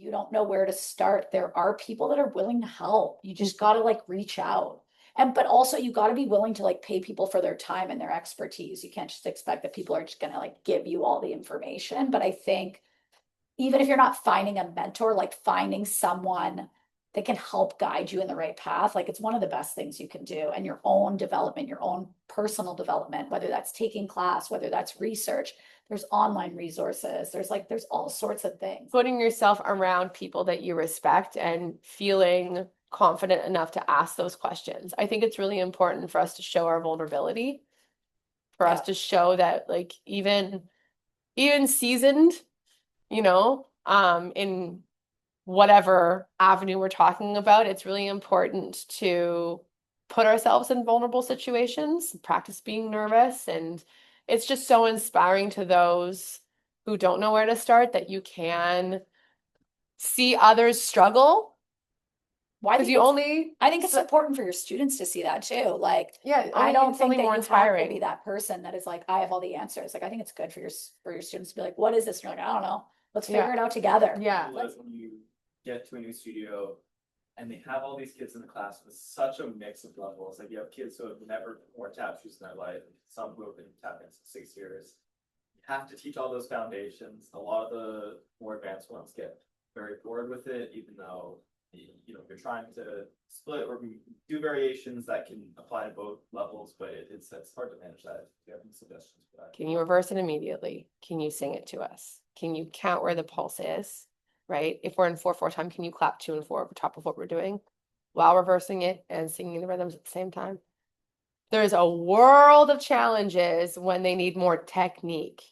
you don't know where to start, there are people that are willing to help. You just got to like reach out. And but also you got to be willing to like pay people for their time and their expertise. You can't just expect that people are just going to like give you all the information. But I think even if you're not finding a mentor, like finding someone that can help guide you in the right path, like it's one of the best things you can do. And your own development, your own personal development, whether that's taking class, whether that's research, there's online resources, there's all sorts of things. Putting yourself around people that you respect and feeling confident enough to ask those questions. I think it's really important for us to show our vulnerability, for us to show that like even seasoned, in whatever avenue we're talking about, it's really important to put ourselves in vulnerable situations, practice being nervous. And it's just so inspiring to those who don't know where to start that you can see others struggle. Why? Because I think it's important for your students to see that too. Like, yeah, I don't think that more you inspiring. have to be that person that is like, I have all the answers. Like, I think it's good for your students to be like, what is this? And you're like, I don't know. Let's figure it out together. Yeah. When you get to a new studio and they have all these kids in the class with such a mix of levels, like you have kids who have never worn tap shoes in their life, some who have been tap dancing 6 years. You have to teach all those foundations. A lot of the more advanced ones get very bored with it, even though you're trying to split or do variations that can apply to both levels, but it's hard to manage that. Do you have any suggestions for that? Can you reverse it immediately? Can you sing it to us? Can you count where the pulse is? Right? If we're in 4/4 time, can you clap 2 and 4 over top of what we're doing while reversing it and singing the rhythms at the same time? There's a world of challenges when they need more technique.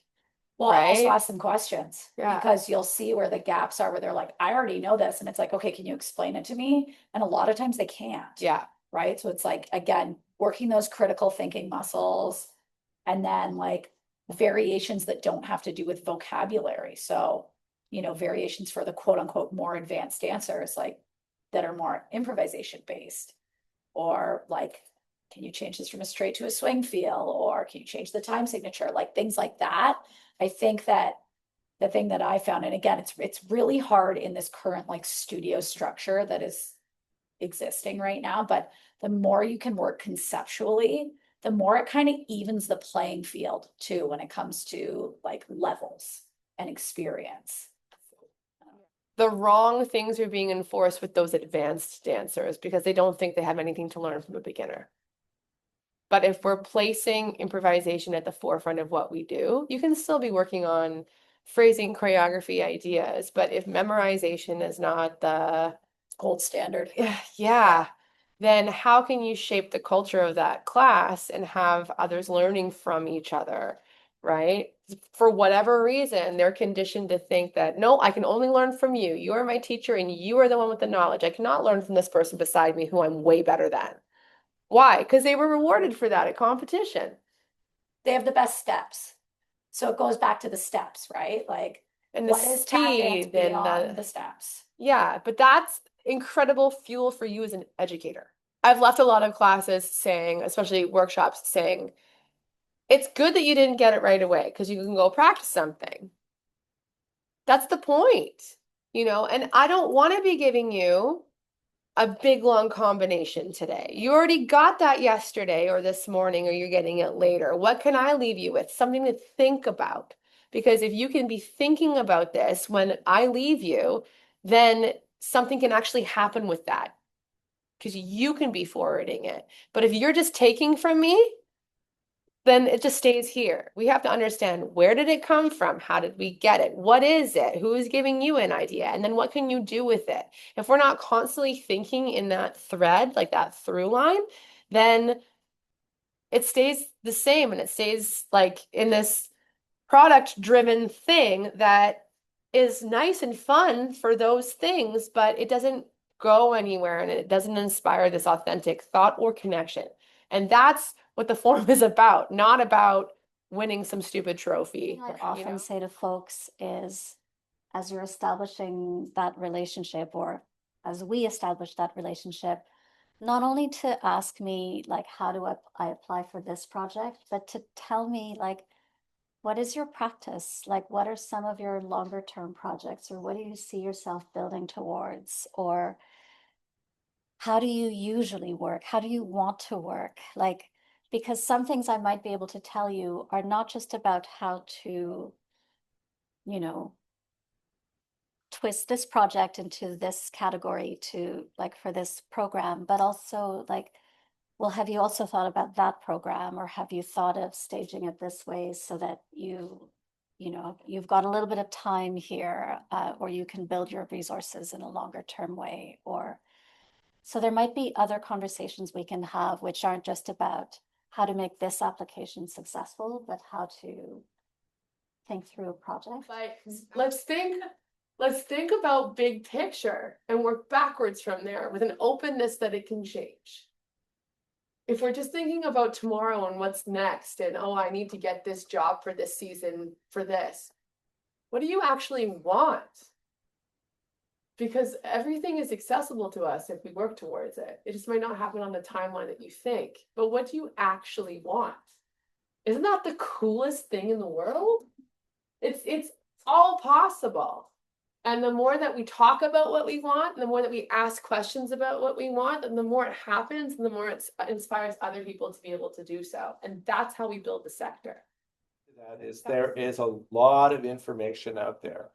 Well, right? I also ask them questions Yeah. because you'll see where the gaps are, where they're like, I already know this. And it's like, okay, can you explain it to me? And a lot of times they can't. Yeah. Right. So it's like, again, working those critical thinking muscles and then like variations that don't have to do with vocabulary. So, variations for the quote unquote more advanced dancers, like that are more improvisation based, or like, can you change this from a straight to a swing feel? Or can you change the time signature? Like things like that. I think that the thing that I found, and again, it's really hard in this current like studio structure that is existing right now, but the more you can work conceptually, the more it kind of evens the playing field too when it comes to like levels and experience. The wrong things are being enforced with those advanced dancers because they don't think they have anything to learn from a beginner. But if we're placing improvisation at the forefront of what we do, you can still be working on phrasing, choreography ideas. But if memorization is not the gold standard, yeah, then how can you shape the culture of that class and have others learning from each other, right? For whatever reason, they're conditioned to think that, no, I can only learn from you. You are my teacher and you are the one with the knowledge. I cannot learn from this person beside me who I'm way better than. Why? Because they were rewarded for that at competition. They have the best steps. So it goes back to the steps, right? Like, and the what is tap dance beyond the steps? Yeah, but that's incredible fuel for you as an educator. I've left a lot of classes saying, especially workshops, saying, it's good that you didn't get it right away because you can go practice something. That's the point, and I don't want to be giving you a big long combination today. You already got that yesterday or this morning, or you're getting it later. What can I leave you with? Something to think about. Because if you can be thinking about this when I leave you, then something can actually happen with that because you can be forwarding it. But if you're just taking from me, then it just stays here. We have to understand, where did it come from? How did we get it? What is it? Who is giving you an idea? And then what can you do with it? If we're not constantly thinking in that thread, like that through line, then it stays the same and it stays like in this product-driven thing that is nice and fun for those things, but it doesn't go anywhere and it doesn't inspire this authentic thought or connection. And that's what the forum is about, not about winning some stupid trophy. I often say to folks is, as you're establishing that relationship, or as we establish that relationship, not only to ask me like, how do I apply for this project, but to tell me like, what is your practice? Like, what are some of your longer term projects, or what do you see yourself building towards? Or how do you usually work? How do you want to work? Like, because some things I might be able to tell you are not just about how to, you know, twist this project into this category to like for this program, but also like, well, have you also thought about that program, or have you thought of staging it this way so that you know, you've got a little bit of time here, or you can build your resources in a longer term way, or so there might be other conversations we can have, which aren't just about how to make this application successful, but how to think through a project. Like, let's think about big picture and work backwards from there with an openness that it can change. If we're just thinking about tomorrow and what's next, and oh, I need to get this job for this season for this, what do you actually want? Because everything is accessible to us if we work towards it. It just might not happen on the timeline that you think. But what do you actually want? Isn't that the coolest thing in the world? It's all possible. And the more that we talk about what we want, the more that we ask questions about what we want, and the more it happens, and the more it inspires other people to be able to do so. And that's how we build the sector. That is, there is a lot of information out there.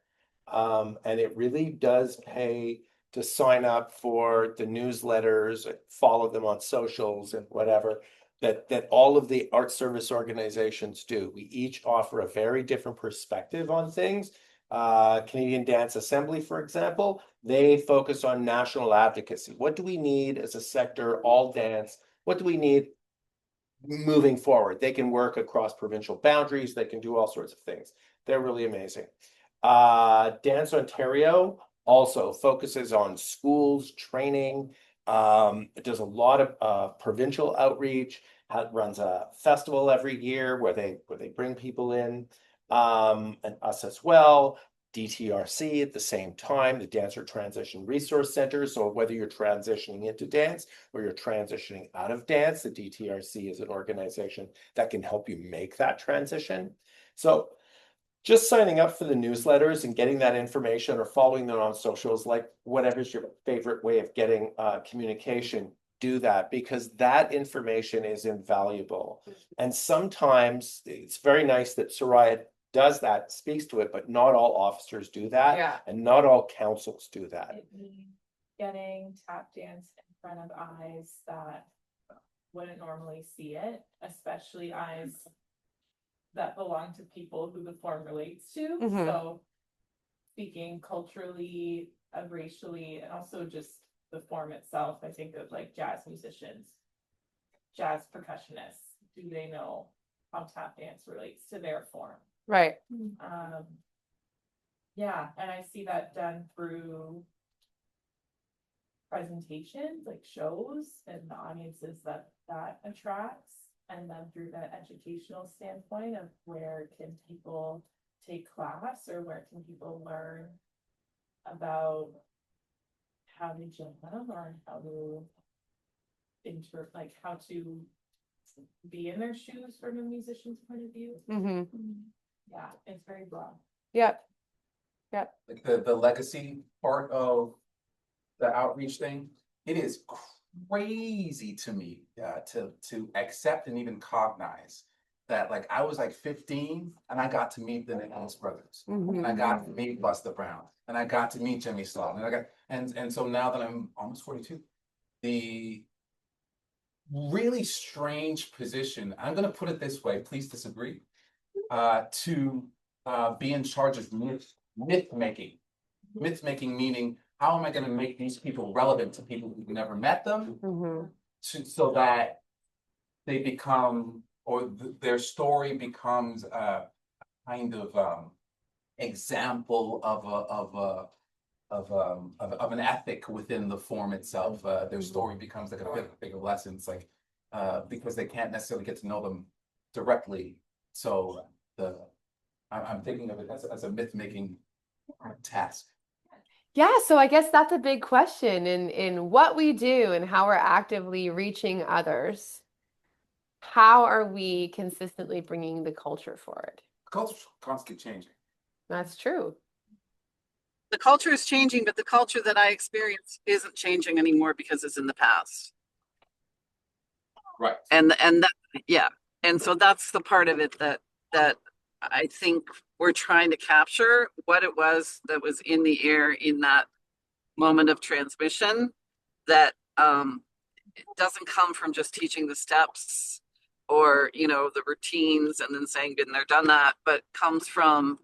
And it really does pay to sign up for the newsletters, follow them on socials and whatever, that all of the art service organizations do. We each offer a very different perspective on things. Canadian Dance Assembly, for example, they focus on national advocacy. What do we need as a sector, all dance? What do we need moving forward? They can work across provincial boundaries. They can do all sorts of things. They're really amazing. Dance Ontario also focuses on schools, training. It does a lot of provincial outreach. Runs a festival every year where they bring people in, and us as well. DTRC at the same time, the Dancer Transition Resource Center. So whether you're transitioning into dance or you're transitioning out of dance, the DTRC is an organization that can help you make that transition. So just signing up for the newsletters and getting that information, or following them on socials, like whatever's your favorite way of getting communication, do that, because that information is invaluable. And sometimes it's very nice that Soraya does that, speaks to it, but not all officers do that. Yeah. And not all councils do that. It means getting tap dance in front of eyes that wouldn't normally see it, especially eyes that belong to people who the form relates to. Mhm. So speaking culturally, racially, and also just the form itself, I think of like jazz musicians, jazz percussionists. Do they know how tap dance relates to their form? Right. Yeah, and I see that done through presentations, like shows, and the audiences that attracts, and then through that educational standpoint of where can people take class, or where can people learn about how to jump or how to how to be in their shoes from a musician's point of view. Yeah, it's very broad. Yep. Like the legacy part of the outreach thing, it is crazy to me to accept and even cognize that, like, I was like 15 and I got to meet the Nicholas brothers, and I got to meet Buster Brown, and I got to meet Jimmy Sloan, and I got and so now that I'm almost 42, the really strange position, I'm gonna put it this way, please disagree, to be in charge of myth making. Myth making meaning, how am I going to make these people relevant to people who've never met them, so that they become, or their story becomes a kind of example of an ethic within the form itself. Their story becomes like a bigger lesson. It's like because they can't necessarily get to know them directly. So I'm thinking of it as a myth making task. Yeah, so I guess that's a big question in what we do and how we're actively reaching others. How are we consistently bringing the culture forward? culture's constantly changing. That's true. The culture is changing, but the culture that I experience isn't changing anymore because it's in the past. Right. And that, yeah. And so that's the part of it that I think we're trying to capture what it was that was in the air in that moment of transmission, that it doesn't come from just teaching the steps or, you know, the routines and then saying, been there, done that, but comes from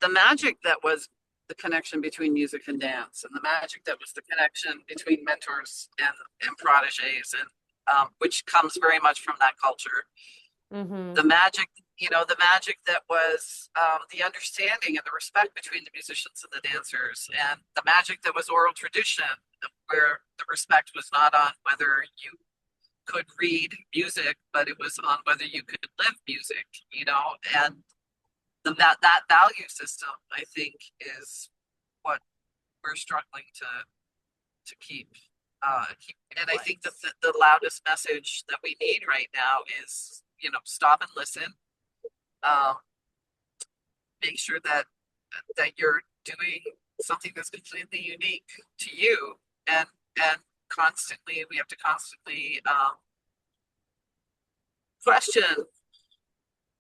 the magic that was the connection between music and dance, and the magic that was the connection between mentors and proteges, and which comes very much from that culture. Mm-hmm. The magic, you know, the magic that was the understanding and the respect between the musicians and the dancers, and the magic that was oral tradition, where the respect was not on whether you could read music, but it was on whether you could live music, you know, and that value system, I think, is what we're struggling to keep. And I think that the loudest message that we need right now is, you know, stop and listen. Make sure that you're doing something that's completely unique to you, and constantly we have to constantly question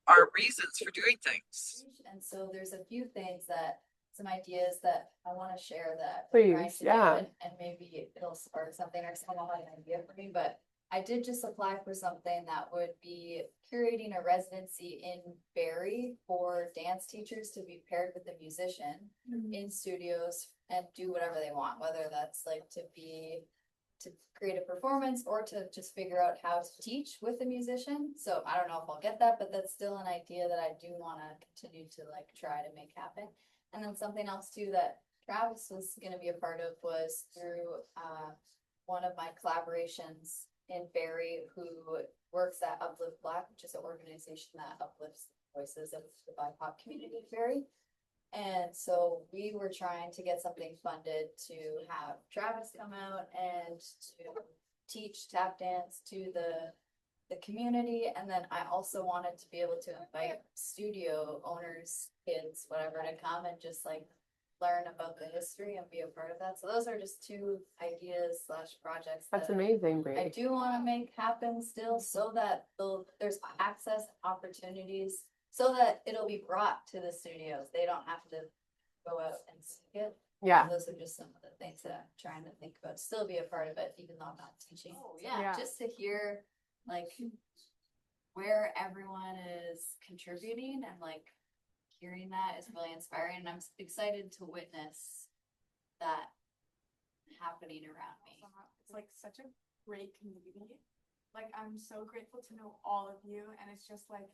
our reasons for doing things. And so there's a few things some ideas that I want to share that I'm trying Please, to do, yeah. and maybe it'll spark something, or someone will have an idea for me, but I did just apply for something that would be curating a residency in Barrie for dance teachers to be paired with a musician in studios and do whatever they want, whether that's like to create a performance or to just figure out how to teach with a musician. So I don't know if I'll get that, but that's still an idea that I do want to continue to like try to make happen. And then something else too that Travis was going to be a part of was through one of my collaborations in Barrie, who works at Uplift Black, which is an organization that uplifts the voices of the BIPOC community in Barrie. And so we were trying to get something funded to have Travis come out and to teach tap dance to the community. And then I also wanted to be able to invite studio owners, kids, whatever, to come and just like learn about the history and be a part of that. So those are just two ideas / projects That's that amazing, I Bree. do want to make happen still, so that there's access opportunities, so that it'll be brought to the studios. They don't have to go out and seek it. Yeah. Those are just some of the things that I'm trying to think about, still be a part of it, even though I'm not teaching. Yeah. Just to hear like where everyone is contributing, and like hearing that is really inspiring, and I'm excited to witness that happening around me. It's like such a great community. Like, I'm so grateful to know all of you, and it's just like,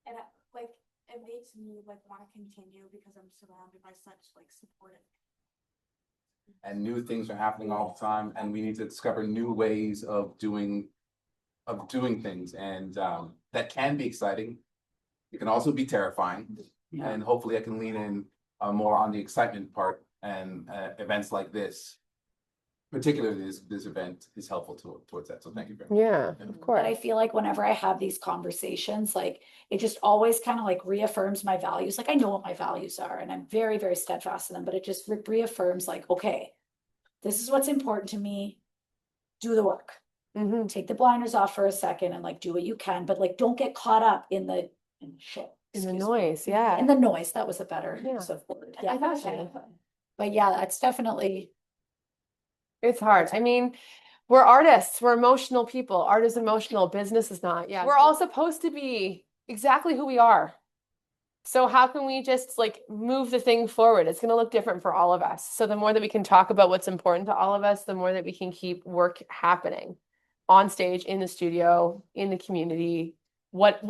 it makes me like want to continue because I'm surrounded by such like supportive. And new things are happening all the time, and we need to discover new ways of doing things, and that can be exciting. It can also be terrifying, and hopefully I can lean in more on the excitement part, and events like this, particularly this event, is helpful towards that. So thank you very much. Yeah, of But course. I feel like whenever I have these conversations, like it just always kind of like reaffirms my values. Like I know what my values are and I'm very, very steadfast in them, but it just reaffirms like, okay, this is what's important to me. Do the work. Mhm. Take the blinders off for a second and like do what you can, but like don't get caught up in the shit. In the excuse me. noise, yeah. In the noise, that was a better Yeah. use of word. I gotcha. But yeah, that's definitely. It's hard. I mean, we're artists, we're emotional people. Art is emotional, business is not. Yeah. We're all supposed to be exactly who we are. So how can we just like move the thing forward? It's going to look different for all of us. So the more that we can talk about what's important to all of us, the more that we can keep work happening on stage, in the studio, in the community. What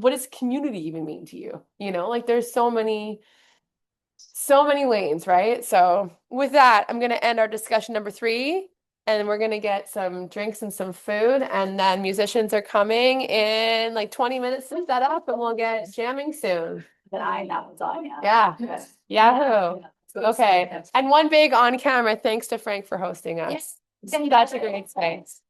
does community even mean to you? You know, like there's so many lanes, right? So with that, I'm going to end our discussion number 3, and we're going to get some drinks and some food, and then musicians are coming in like 20 minutes to set up, and we'll get jamming soon. That I know. Yeah. Yahoo. Okay. And one big on camera thanks to Frank for hosting us. Yes. Such a great space.